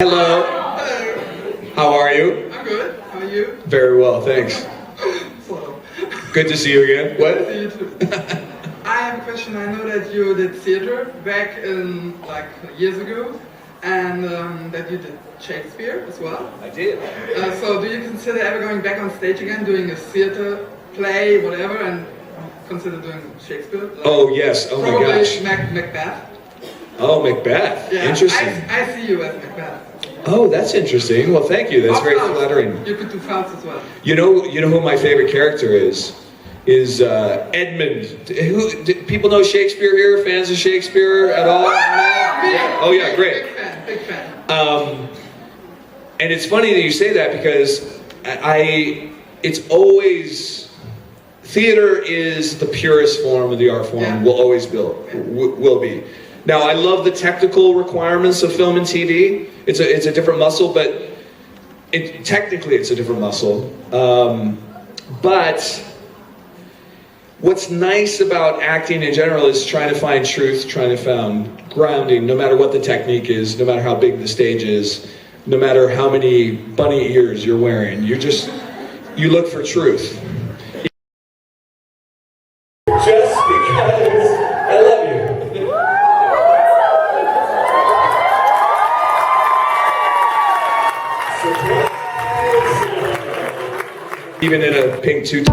Hello. Hello. How are you? I'm good. How are you? Very well, thanks. So, Good to see you again. good What? to see you too. I have a question. I know that you did theater back in like years ago, and that you did Shakespeare as well. I did. So, do you consider ever going back on stage again, doing a theater play, whatever, and consider doing Shakespeare? Like, Oh yes. Oh my probably gosh. Macbeth. Oh, Macbeth. Yeah, Interesting. I see you as Macbeth. Oh, that's interesting. Well, thank you. That's Or very Faust. flattering. You could do Faust as well. You know who my favorite character is? Is Edmund. People know Shakespeare here? Fans of Shakespeare at all? Yeah. Oh yeah, great. Big fan. And it's funny that you say that because it's always, theater is the purest form of the art form, Yeah. will always will be. Now, I love the technical requirements of film and TV. It's a different muscle, but technically it's a different muscle. But what's nice about acting in general is trying to find truth, trying to find grounding, no matter what the technique is, no matter how big the stage is, no matter how many bunny ears you're wearing. You look for truth. Just because I love you. Even in a pink tutu.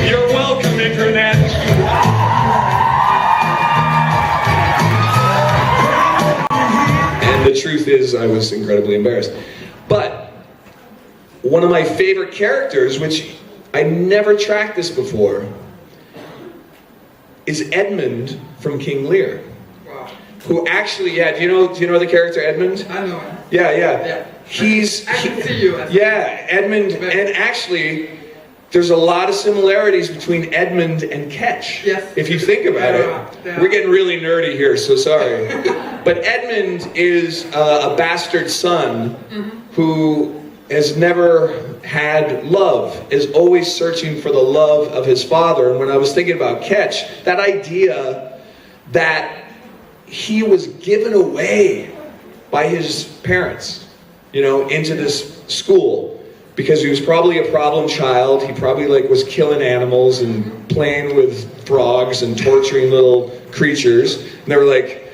You're welcome, Internet. And the truth is, I was incredibly embarrassed. But one of my favorite characters, which I never tracked this before, is Edmund from King Lear. Wow. Who actually, yeah, do you know the character Edmund? I know him. Yeah. Yeah. I can see you. Yeah, Edmund, and actually, there's a lot of similarities between Edmund and Ketch. Yes. If you think about Yeah. it. We're getting really nerdy here, so sorry. But Edmund is a bastard son who has never had love, is always searching for the love of his father. And when I was thinking about Ketch, that idea that he was given away by his parents, into this school because he was probably a problem child. He probably was killing animals and playing with frogs and torturing little creatures. And they were like,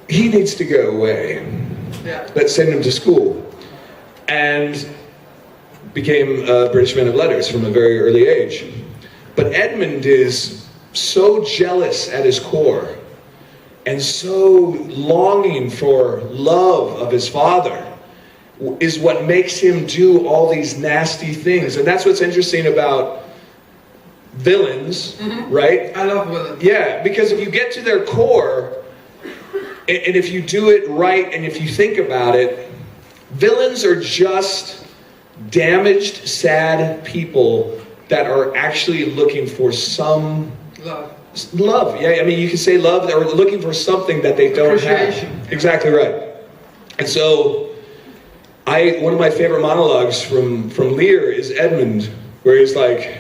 he needs to go away. Yeah. Let's send him to school. And became a British man of letters from a very early age. But Edmund is so jealous at his core and so longing for love of his father is what makes him do all these nasty things. And that's what's interesting about villains, right? I love villains. Yeah, because if you get to their core, and if you do it right, and if you think about it, villains are just damaged, sad people that are actually looking for some love. Yeah, I mean, you can say love. They're looking for something that they don't have. Exactly right. And so, one of my favorite monologues from Lear is Edmund, where he's like,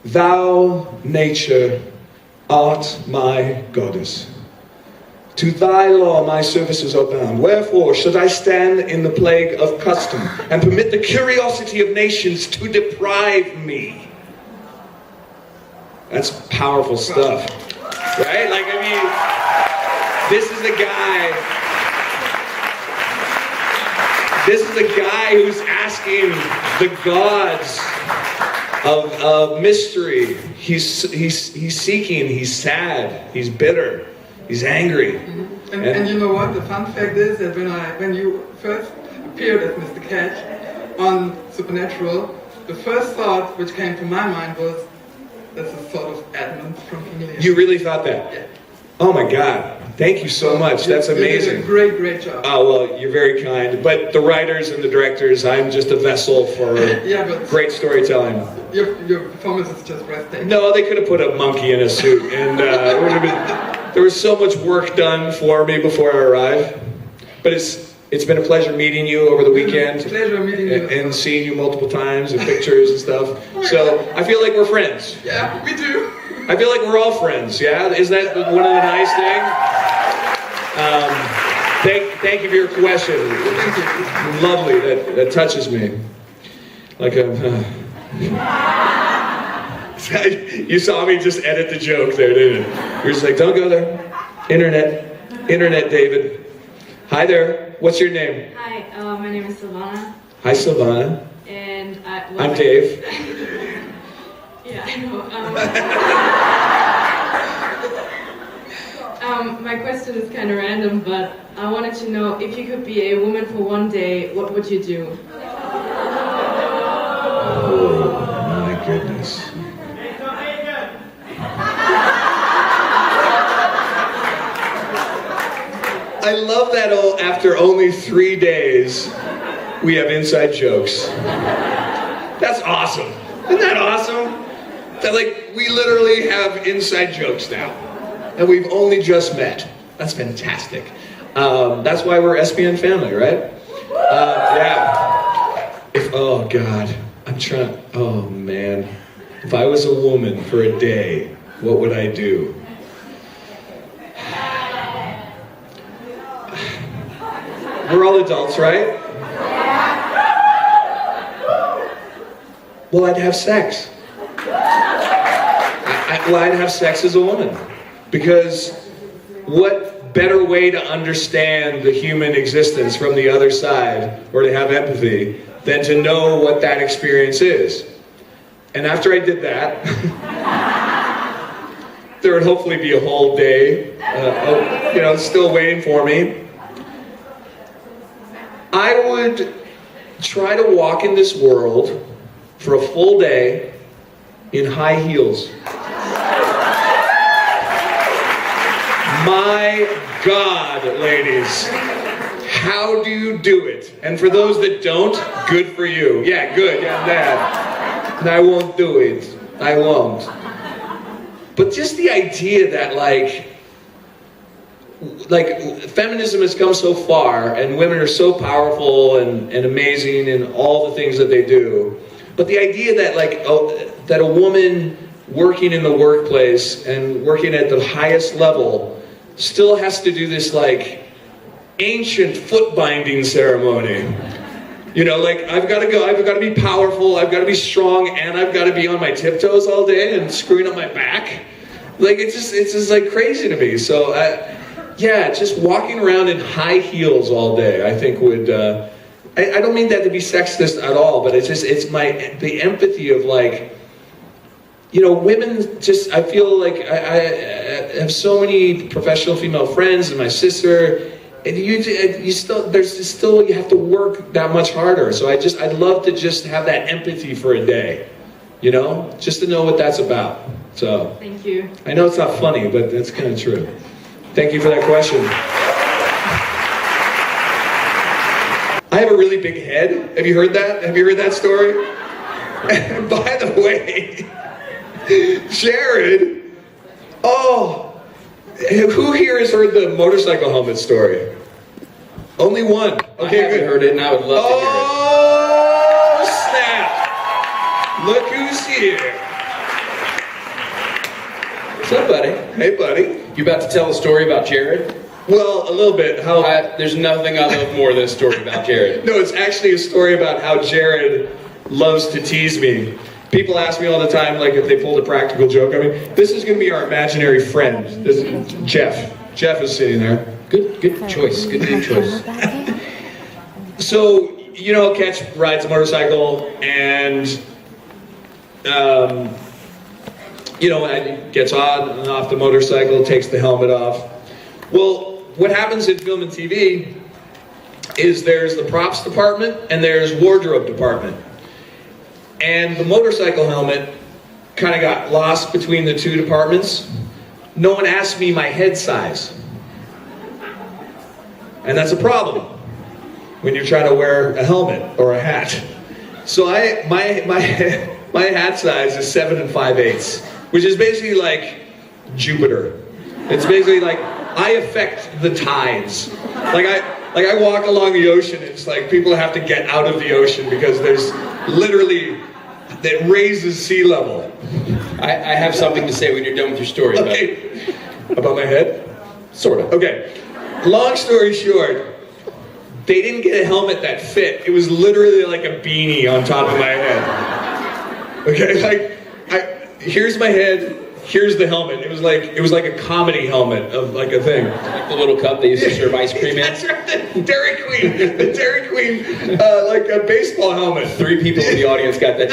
"Thou, nature, art my goddess. To thy law my services are bound. Wherefore should I stand in the plague of custom and permit the curiosity of nations to deprive me? That's powerful stuff, right? Like, I mean, this is a guy who's asking the gods of mystery. He's seeking, he's sad, he's bitter, he's angry. And you know what? The fun fact is that when you first appeared as Mr. Catch on Supernatural, the first thought which came to my mind was, that's a sort of Edmund from Panilia. You really thought that? Yeah. Oh my God. Thank you so much. That's amazing. You did a great job. Oh, well, you're very kind. But the writers and the directors, I'm just a vessel for great storytelling. Your performance is just breathtaking. No, they could have put a monkey in a suit. And it would have been, there was so much work done for me before I arrived. But it's been a pleasure meeting you over the weekend. Pleasure meeting you. And seeing you multiple times and pictures and stuff. So I feel like we're friends. Yeah, we do. I feel like we're all friends, yeah? Isn't that one of the nice things? Thank you for your question. Thank you. Lovely, that touches me. Like you saw me just edit the joke there, didn't you? You're just like, don't go there. Internet, David. Hi there, what's your name? Hi, my name is Silvana. Hi, Silvana. And I'm Dave. Yeah, I know. My question is kind of random, but I wanted to know, if you could be a woman for one day, what would you do? Oh, my goodness. I love that after only 3 days, we have inside jokes. That's awesome. Isn't that awesome? That, like, we literally have inside jokes now. And we've only just met. That's fantastic. That's why we're SBN family, right? Yeah. Oh, God. Oh, man. If I was a woman for a day, what would I do? We're all adults, right? Well, I'd have sex. I'd have sex as a woman. Because what better way to understand the human existence from the other side, or to have empathy, than to know what that experience is? And after I did that, there would hopefully be a whole day, still waiting for me. I would try to walk in this world for a full day in high heels. My God, ladies, how do you do it? And for those that don't, good for you. Yeah, good, yeah, that. I won't do it. I won't. But just the idea that, like feminism has come so far, and women are so powerful and amazing in all the things that they do. But the idea that, that a woman working in the workplace and working at the highest level still has to do this, ancient foot binding ceremony. I've got to go, I've got to be powerful, I've got to be strong, and I've got to be on my tiptoes all day and screwing up my back. It's just crazy to me. So, just walking around in high heels all day, I think would, I don't mean that to be sexist at all, but it's the empathy of women I feel like I have so many professional female friends and my sister, and you have to work that much harder. So I'd love to just have that empathy for a day, just to know what that's about. So thank you. I know it's not funny, but that's kind of true. Thank you for that question. I have a really big head. Have you heard that? Have you heard that story? And by the way, Jared, who here has heard the motorcycle helmet story? Only one. Okay, I haven't heard it, and I would love to hear it. Oh, snap! Look who's here. What's up, buddy? Hey, buddy. You about to tell a story about Jared? Well, a little bit. There's nothing I love more than a story about Jared. No, it's actually a story about how Jared loves to tease me. People ask me all the time, like, if they pulled a practical joke on me. This is going to be our imaginary friend. This is Jeff. Jeff is sitting there. Good choice. Good name choice. So, you know, Catch rides a motorcycle and, you know, gets on and off the motorcycle, takes the helmet off. Well, what happens in film and TV is there's the props department and there's wardrobe department. And the motorcycle helmet kind of got lost between the two departments. No one asked me my head size. And that's a problem when you're trying to wear a helmet or a hat. So my hat size is 7 5/8, which is basically like Jupiter. It's basically like I affect the tides. Like I walk along the ocean, it's like people have to get out of the ocean because there's literally, that raises sea level. I have something to say when you're done with your story. Okay. About my head? Sort of. Okay. Long story short, they didn't get a helmet that fit. It was literally like a beanie on top of my head. Okay, like here's my head, here's the helmet. It was like a comedy helmet of like a thing. Like the little cup they used to serve ice cream in. That's right, the Dairy Queen, like a baseball helmet. 3 people in the audience got that.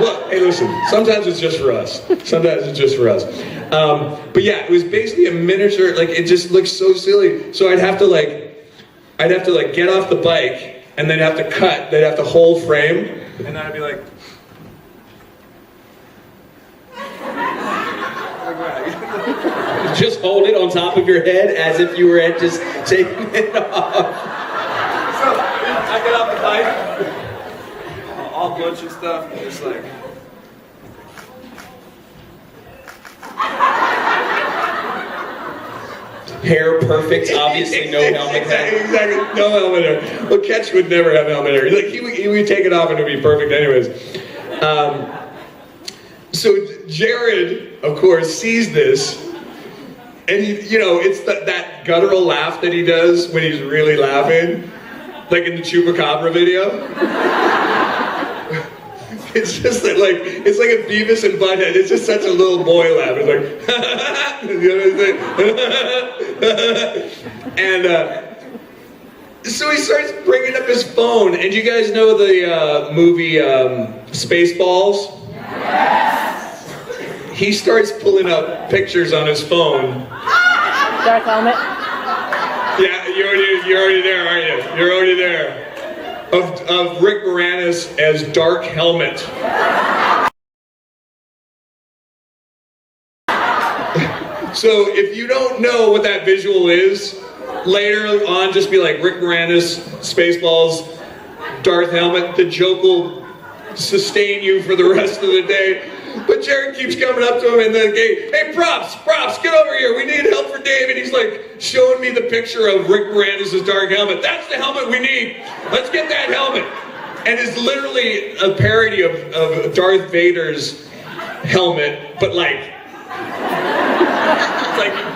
Look, hey, listen. Sometimes it's just for us. But yeah, it was basically a miniature. Like it just looks so silly. So I'd have to get off the bike and then have to cut. They'd have to whole frame, and then I'd be like. Just hold it on top of your head as if you were just taking it off. So I get off the bike, all bunch of stuff, and just like. Hair perfect, obviously no helmet. Exactly, no helmet hair. Well, Ketch would never have helmet hair. Like he would take it off and it would be perfect anyways. So Jared, of course, sees this, and you know, it's that guttural laugh that he does when he's really laughing, like in the Chupacabra video. It's just that, like, it's like a Beavis and Butthead. It's just such a little boy laugh. It's like, you know what I'm saying? And so he starts bringing up his phone. And you guys know the movie Spaceballs? Yes. He starts pulling up pictures on his phone. Dark helmet. Yeah, you're already there, aren't you? You're already there. Of Rick Moranis as Dark Helmet. So if you don't know what that visual is, later on just be like Rick Moranis, Spaceballs, Darth Helmet. The joke will sustain you for the rest of the day. But Jared keeps coming up to him in the gate. Hey, props, get over here. We need help for Dave. And he's like showing me the picture of Rick Moranis' Dark Helmet. That's the helmet we need. Let's get that helmet. And it's literally a parody of Darth Vader's helmet, but like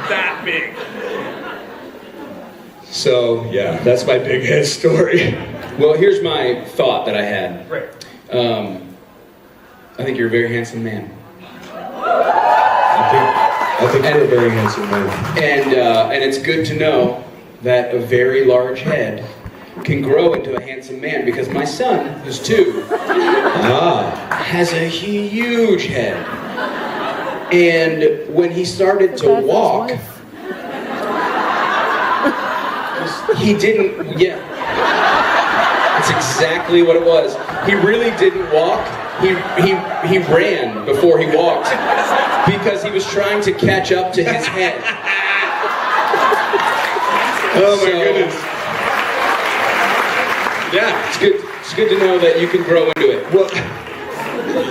that big. So, yeah, that's my big head story. Well, here's my thought that I had. Right. I think you're a very handsome man. I think you're a very handsome man. And it's good to know that a very large head can grow into a handsome man, because my son, who's 2, has a huge head. And when he started to walk, he didn't, that's exactly what it was. He really didn't walk. He ran before he walked because he was trying to catch up to his head. Oh my goodness. Yeah, it's good to know that you can grow into it. Well,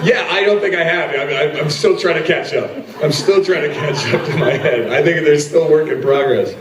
yeah, I don't think I have. I'm still trying to catch up. I'm still trying to catch up to my head. I think there's still work in progress.